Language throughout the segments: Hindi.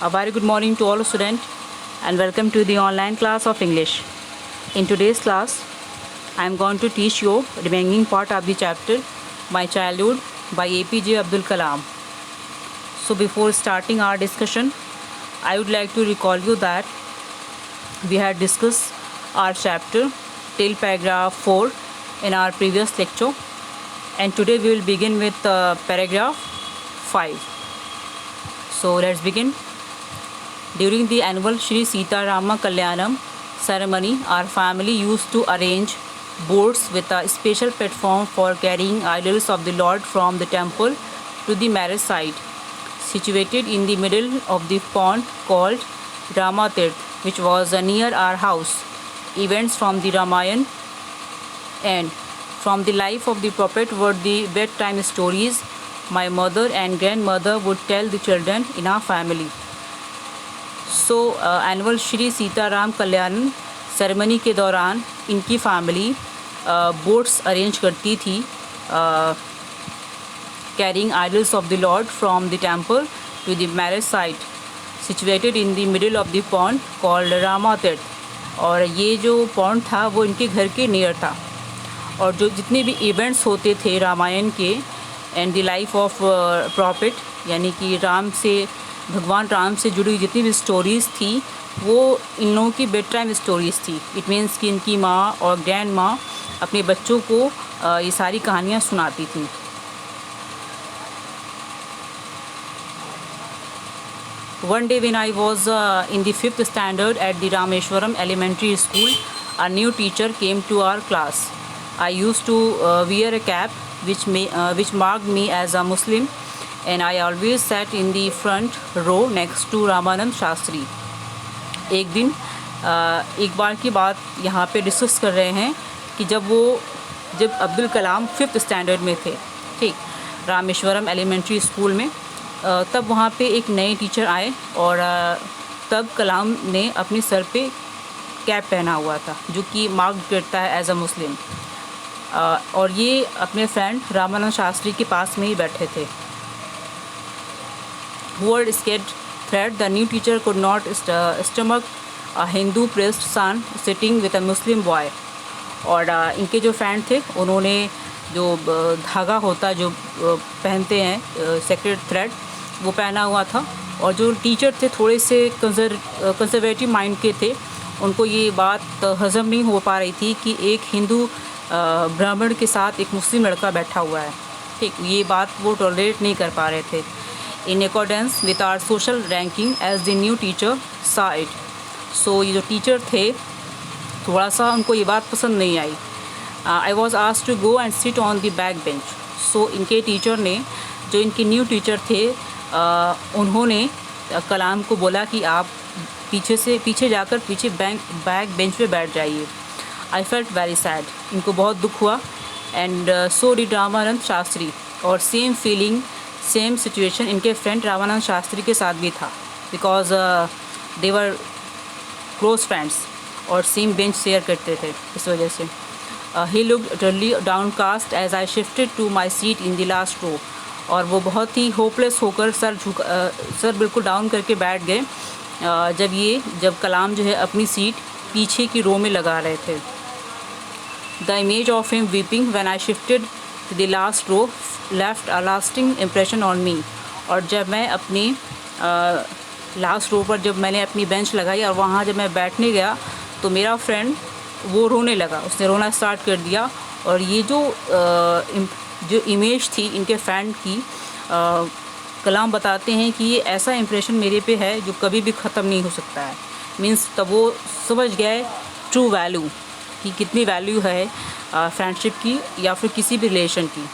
A very good morning to all students and welcome to the online class of English. In today's class, I am going to teach you remaining part of the chapter My Childhood by APJ Abdul Kalam. So before starting our discussion, I would like to recall you that we had discussed our chapter till paragraph 4 in our previous lecture, and today we will begin with paragraph 5. So let's begin. During the annual Sri Sita Rama Kalyanam ceremony, our family used to arrange boats with a special platform for carrying idols of the Lord from the temple to the marriage site, situated in the middle of the pond called Rama Tirth, which was near our house. Events from the Ramayana and from the life of the prophet were the bedtime stories my mother and grandmother would tell the children in our family. So annual Shri Sitaram Kalyan ceremony के दौरान इनकी फैमिली बोट्स अरेंज करती थी carrying idols of the lord from the temple to the marriage site situated in the middle of the pond called Rama Tirtha. और ये जो पॉन्ड था वो इनके घर के नियर था, और जो जितने भी इवेंट्स होते थे रामायण के and the life of profit, यानी कि भगवान राम से जुड़ी जितनी भी स्टोरीज़ थी वो इन लोगों की बेड टाइम स्टोरीज़ थी. इट मीन्स कि इनकी माँ और ग्रैंड माँ अपने बच्चों को ये सारी कहानियाँ सुनाती थी. One day when I was in the 5th standard at the Rameshwaram Elementary School, a new teacher came to our class. I used to wear a cap which marked me as a Muslim, and I always sat in the front row next to Ramanand Shastri. एक बार की बात यहाँ पे डिस्कस कर रहे हैं कि जब अब्दुल कलाम 5th स्टैंडर्ड में थे, ठीक, रामेश्वरम एलिमेंट्री स्कूल में, तब वहाँ पे एक नए टीचर आए और तब कलाम ने अपने सर पे कैप पहना हुआ था जो कि मार्क करता है एज अ मुस्लिम, और ये अपने फ्रेंड रामानंद शास्त्री के पास में ही बैठे थे. Who were scared that the new teacher could not stomach a Hindu priest son sitting with a Muslim boy. और इनके जो फ्रेंड थे उन्होंने जो धागा होता जो पहनते हैं सेक्रेट थ्रेड, वो पहना हुआ था. और जो टीचर थे थोड़े से कंजर्वेटिव माइंड के थे, उनको ये बात हज़म नहीं हो पा रही थी कि एक हिंदू ब्राह्मण के साथ एक मुस्लिम लड़का बैठा हुआ है, ठीक, ये बात वो टॉलरेट नहीं कर पा रहे थे. In accordance with our social ranking as the new teacher saw it. So ये जो टीचर थे थोड़ा सा उनको ये बात पसंद नहीं आई. I was asked to go and sit on the back bench. So इनके टीचर ने, जो इनके न्यू टीचर थे, उन्होंने कलाम को बोला कि आप पीछे जाकर बैक बेंच पे बैठ जाइए. I felt very sad. इनको बहुत दुख हुआ. And so did Ramanand Shastri. और सेम सिचुएशन इनके फ्रेंड रामानंद शास्त्री के साथ भी था, because they were close friends और सेम बेंच शेयर करते थे. इस वजह से ही looked totally downcast as I shifted to my seat in the last row. और वो बहुत ही होपलेस होकर सर बिल्कुल डाउन करके बैठ गए जब कलाम जो है अपनी सीट पीछे की रो में लगा रहे थे. The image of him weeping when I shifted to the last row left a lasting impression on me. और जब मैं अपनी लास्ट रो पर जब मैंने अपनी बेंच लगाई और वहाँ जब मैं बैठने गया तो मेरा फ्रेंड वो रोने लगा, उसने रोना स्टार्ट कर दिया. और ये जो इमेज थी इनके फ्रेंड की, कलाम बताते हैं कि ये ऐसा इम्प्रेशन मेरे पे है जो कभी भी ख़त्म नहीं हो सकता है. मीन्स तब वो समझ गए ट्रू वैल्यू कि कितनी वैल्यू है फ्रेंडशिप की या फिर किसी भी रिलेशन की.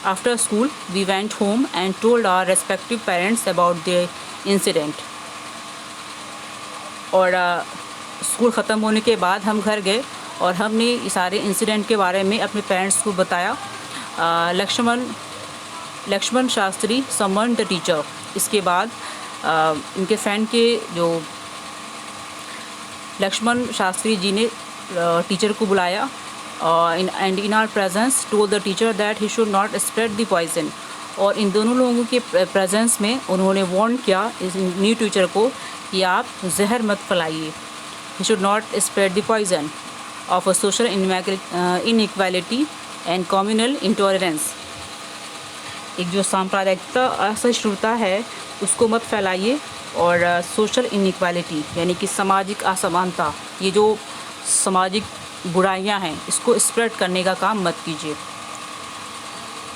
After school, we went home and told our respective parents about the incident. और स्कूल ख़त्म होने के बाद हम घर गए और हमने इस सारे इंसिडेंट के बारे में अपने पेरेंट्स को बताया. Lakshman Shastri summon the teacher. इसके बाद इनके फ्रेंड के जो लक्ष्मण शास्त्री जी ने टीचर को बुलाया and in our presence told the teacher that he should not spread the poison. और इन दोनों लोगों के प्रेजेंस में उन्होंने वार्न किया इस न्यू टीचर को कि आप जहर मत फैलाइए। He should not spread the poison of a social inequality and communal intolerance. एक जो सांप्रदायिकता असहिष्णुता है उसको मत फैलाइए, और सोशल इनइक्वालिटी यानी कि सामाजिक असमानता, ये जो सामाजिक बुराइयां हैं इसको स्प्रेड करने का काम मत कीजिए।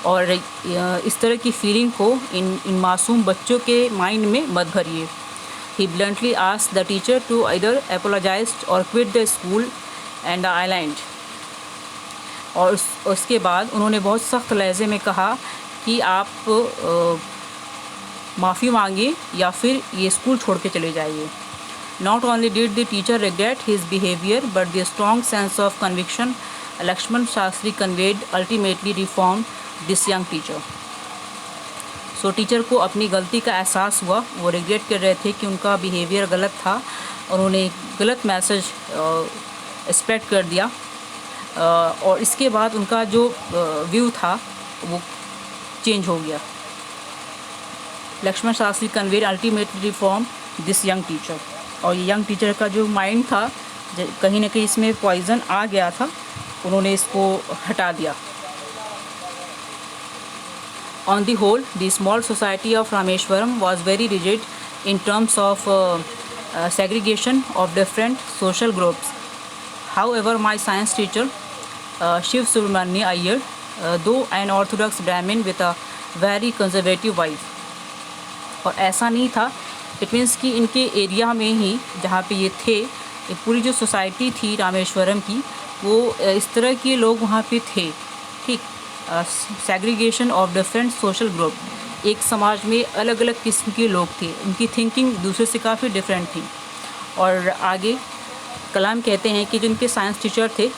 और इस तरह की फीलिंग को इन मासूम बच्चों के माइंड में मत भरिए। He bluntly asked the teacher to either apologise और quit the school and the island. और उसके बाद उन्होंने बहुत सख्त लहजे में कहा कि आप माफ़ी मांगिए या फिर ये स्कूल छोड़ के चले जाइए। Not only did the teacher regret his behavior, but the strong sense of conviction Lakshman Shastri conveyed ultimately reformed this young teacher. So teacher को अपनी गलती का एहसास हुआ, वो रिग्रेट कर रहे थे कि उनका बिहेवियर गलत था, उन्होंने गलत मैसेज स्प्रेड कर दिया, और इसके बाद उनका जो व्यू था वो चेंज हो गया। Lakshman Shastri conveyed ultimately reform this young teacher. और ये यंग टीचर का जो माइंड था कहीं ना कहीं इसमें पॉइजन आ गया था, उन्होंने इसको हटा दिया। On the whole the small society of Rameswaram was very rigid in terms of segregation of different social groups. However my science teacher Shiva Subramania Iyer, though an orthodox Brahmin with a very conservative wife. और ऐसा नहीं था, इट मीन्स कि इनके एरिया में ही जहाँ पे ये थे, ये पूरी जो सोसाइटी थी रामेश्वरम की, वो इस तरह के लोग वहाँ पे थे। ठीक, segregation of different social group, एक समाज में अलग अलग किस्म के लोग थे, उनकी थिंकिंग दूसरे से काफ़ी डिफरेंट थी। और आगे कलाम कहते हैं कि जिनके साइंस टीचर थे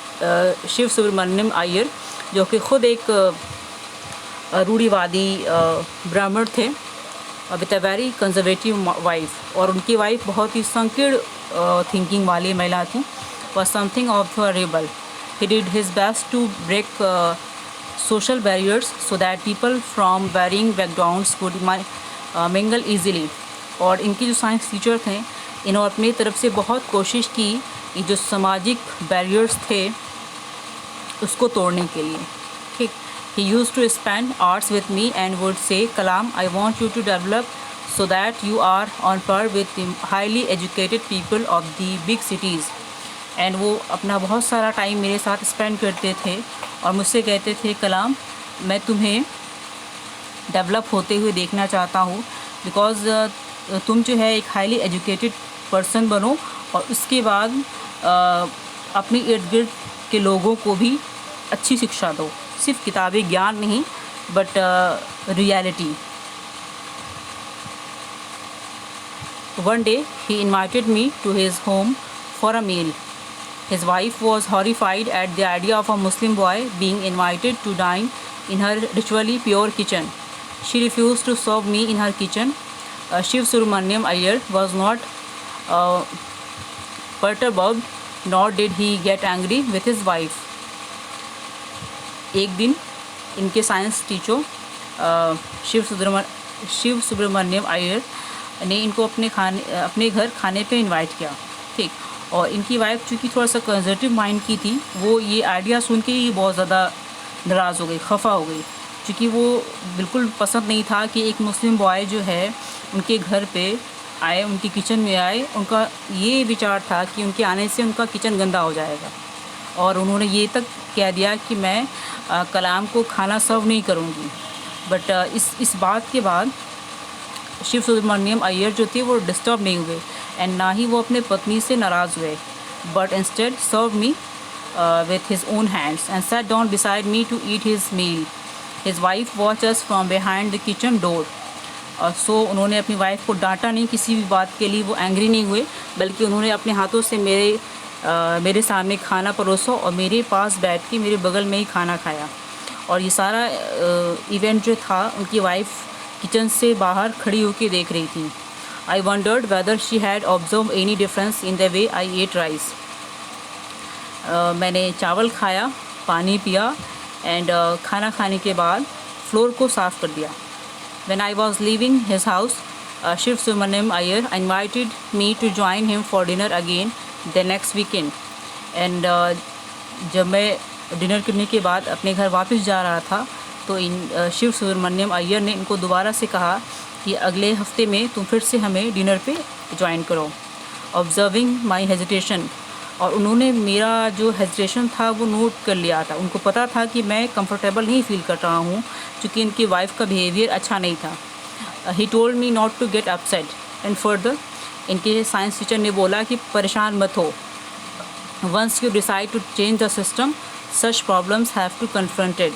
शिव सुब्रमण्यम अय्यर, जो कि ख़ुद एक रूढ़िवादी ब्राह्मण थे with a very conservative wife, और उनकी वाइफ बहुत ही संकीर्ण थिंकिंग वाली महिला थी, was something of a rebel. He did his best to break social barriers so that people from varying backgrounds could mingle easily. और इनके जो साइंस टीचर थे, इन्होंने अपनी तरफ से बहुत कोशिश की ये जो सामाजिक बैरियर्स थे उसको तोड़ने के लिए। ठीक, he used to spend hours with me and would say, Kalam, I want you to develop so that you are on par with the highly educated people of the big cities. And वो अपना बहुत सारा टाइम मेरे साथ स्पेंड करते थे और मुझसे कहते थे, कलाम, मैं तुम्हें डेवलप होते हुए देखना चाहता हूँ, बिकॉज़ तुम जो है एक हाईली एजुकेटेड पर्सन बनो, और उसके बाद अपने इर्द गिर्द के लोगों को भी अच्छी शिक्षा दो, सिर्फ किताबी ज्ञान नहीं but reality. One day he invited me to his home for a meal. His wife was horrified at the idea of a Muslim boy being invited to dine in her ritually pure kitchen. She refused to serve me in her kitchen. Shiv Subramaniam Iyer was not perturbed, nor did he get angry with his wife. एक दिन इनके साइंस टीचर शिव सुब्रमण्यम अय्यर ने इनको अपने घर खाने पे इनवाइट किया। ठीक, और इनकी वाइफ चूँकि थोड़ा सा कंजर्वेटिव माइंड की थी, वो ये आइडिया सुन के ही बहुत ज़्यादा नाराज़ हो गई, खफा हो गई, क्योंकि वो बिल्कुल पसंद नहीं था कि एक मुस्लिम बॉय जो है उनके घर पे आए, उनकी किचन में आए। उनका ये विचार था कि उनके आने से उनका किचन गंदा हो जाएगा, और उन्होंने ये तक कह दिया कि मैं कलाम को खाना सर्व नहीं करूँगी। बट इस बात के बाद शिव सुब्रमण्यम अय्यर जो थे वो डिस्टर्ब नहीं हुए, एंड ना ही वो अपने पत्नी से नाराज़ हुए, but instead serve me with his own hands and sat down beside me to eat his meal. His wife watched us from behind the kitchen door. So उन्होंने अपनी वाइफ को डांटा नहीं, किसी भी बात के लिए वो एंग्री नहीं हुए, बल्कि उन्होंने अपने हाथों से मेरे सामने खाना परोसा और मेरे पास बैठ के मेरे बगल में ही खाना खाया। और ये सारा इवेंट जो था उनकी वाइफ किचन से बाहर खड़ी होकर देख रही थी। I wondered whether she had observed any difference in the way I ate rice. मैंने चावल खाया, पानी पिया, एंड खाना खाने के बाद फ्लोर को साफ़ कर दिया। When I was leaving his house, Shiv Subramaniam Iyer invited me to join him for dinner again the next weekend. And जब मैं डिनर करने के बाद अपने घर वापस जा रहा था तो शिव सुब्रमण्यम अय्यर ने इनको दोबारा से कहा कि अगले हफ्ते में तुम फिर से हमें डिनर पे ज्वाइन करो. ऑब्जर्विंग माई हेजिटेशन, और उन्होंने मेरा जो हेजिटेशन था वो नोट कर लिया था. उनको पता था कि मैं कंफर्टेबल नहीं फील कर रहा हूँ क्योंकि इनकी वाइफ का बिहेवियर अच्छा नहीं था. He told me not to get upset and further, इनके साइंस टीचर ने बोला कि परेशान मत हो. Once you decide to change the system such problems have to confronted.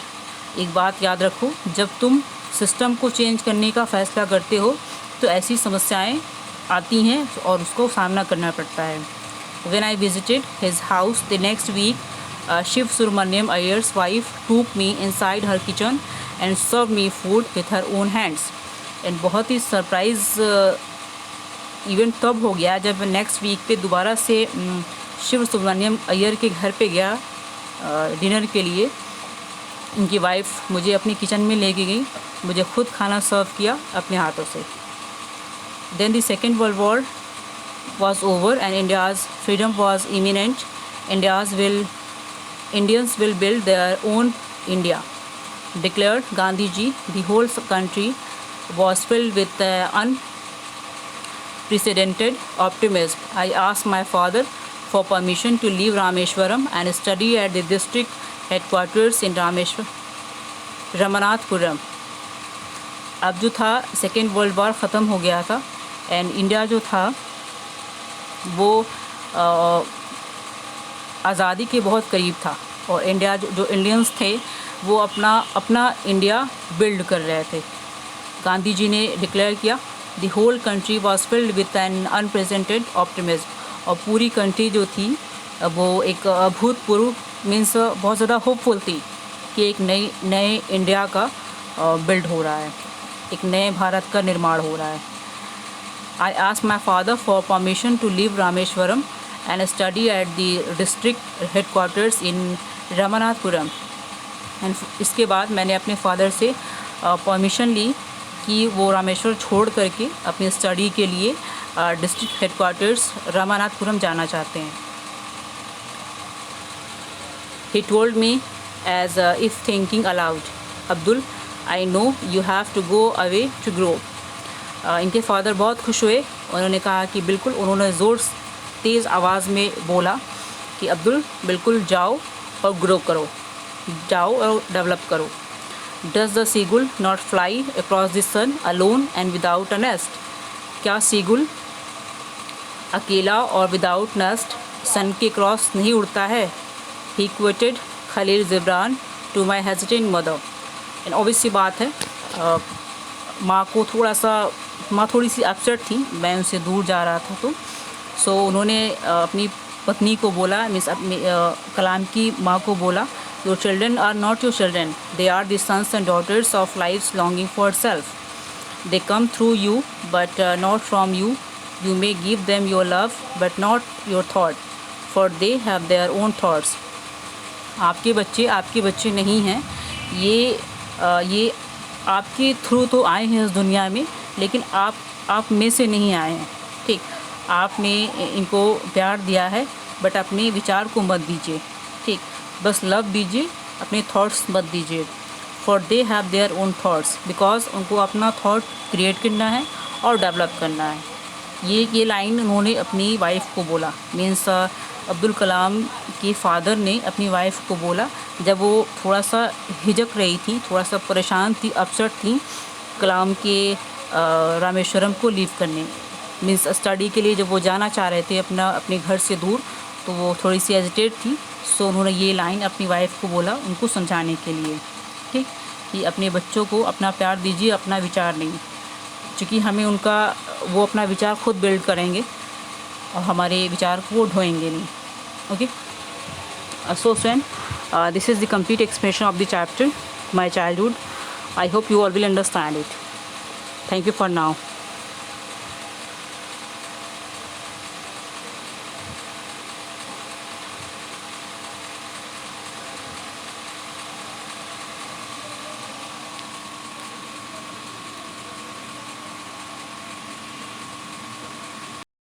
एक बात याद रखो, जब तुम सिस्टम को चेंज करने का फ़ैसला करते हो तो ऐसी समस्याएं आती हैं और उसको सामना करना पड़ता है. When I visited his house the next week, Shiv Subramaniam Iyer's wife took me inside her kitchen and served me food with her own hands. And बहुत ही सरप्राइज़ इवेंट तब हो गया जब नेक्स्ट वीक पे दोबारा से शिव सुब्रमण्यम अय्यर के घर पे गया डिनर के लिए. इनकी वाइफ मुझे अपनी किचन में लेके गई, मुझे खुद खाना सर्व किया अपने हाथों से. Then the Second World War was over and India's freedom was imminent. Indians will build their own India, declared Gandhiji. The whole country was filled with unprecedented optimism. I asked my father for permission to leave Rameshwaram and study at the district headquarters in Ramanathapuram. अब जो था सेकेंड वर्ल्ड वॉर ख़त्म हो गया था एंड इंडिया जो था वो आज़ादी के बहुत करीब था और इंडिया जो इंडियंस थे वो अपना इंडिया बिल्ड कर रहे थे. गांधी जी ने डिक्लेयर किया the whole country was filled with an unprecedented optimism. और पूरी कंट्री जो थी वो एक अभूतपूर्व मीन्स बहुत ज़्यादा होपफुल थी कि एक नए इंडिया का बिल्ड हो रहा है, एक नए भारत का निर्माण हो रहा है. I asked my father for permission to leave Rameshwaram and study at the district headquarters in Ramanathapuram. And इसके बाद मैंने अपने फादर से परमिशन ली कि वो रामेश्वर छोड़ करके अपनी स्टडी के लिए डिस्ट्रिक्ट हेडक्वार्टर्स रामानाथपुरम जाना चाहते हैं. He told me as if thinking aloud, Abdul, I know you have to go away to grow. इनके फादर बहुत खुश हुए. उन्होंने कहा कि बिल्कुल, उन्होंने ज़ोर तेज़ आवाज़ में बोला कि अब्दुल बिल्कुल जाओ और ग्रो करो, जाओ और डेवलप करो. Does the seagull not fly across the sun alone and without a nest? क्या सीगुल अकेला और विदाउट नेस्ट सन के क्रॉस नहीं उड़ता है? He quoted Khalil Gibran to my hesitant mother. And obvious सी बात है, माँ थोड़ी सी अपसेट थी, मैं उनसे दूर जा रहा था तो उन्होंने अपनी पत्नी को बोला, मीन्स अपनी कलाम की माँ को बोला, your children are not your children, they are the sons and daughters of life's longing for self. They come through you but not from you. You may give them your love but not your thought, for they have their own thoughts. आपके बच्चे नहीं हैं, ये आपके थ्रू तो आए हैं इस दुनिया में, लेकिन आप में से नहीं आए हैं. ठीक, आपने इनको प्यार दिया है बट अपने विचार को मत दीजिए. ठीक, बस लव दीजिए, अपने थॉट्स मत दीजिए. For they have their own thoughts, because उनको अपना थॉट क्रिएट करना है और डेवलप करना है. ये लाइन उन्होंने अपनी वाइफ को बोला, मीन्स अब्दुल कलाम के फादर ने अपनी वाइफ को बोला जब वो थोड़ा सा हिचक रही थी, थोड़ा सा परेशान थी, अपसेट थी कलाम के रामेश्वरम को लीव करने, मीन्स स्टडी के लिए जब वो जाना चाह रहे थे अपने घर से दूर, तो वो थोड़ी सी एजिटेट थी. सो उन्होंने ये लाइन अपनी वाइफ को बोला उनको समझाने के लिए. ठीक, कि अपने बच्चों को अपना प्यार दीजिए, अपना विचार नहीं, क्योंकि हमें वो अपना विचार खुद बिल्ड करेंगे और हमारे विचार को वो ढोएंगे नहीं. Okay, so friend, this is the complete explanation of the chapter My Childhood. I hope you all will understand it. Thank you for now.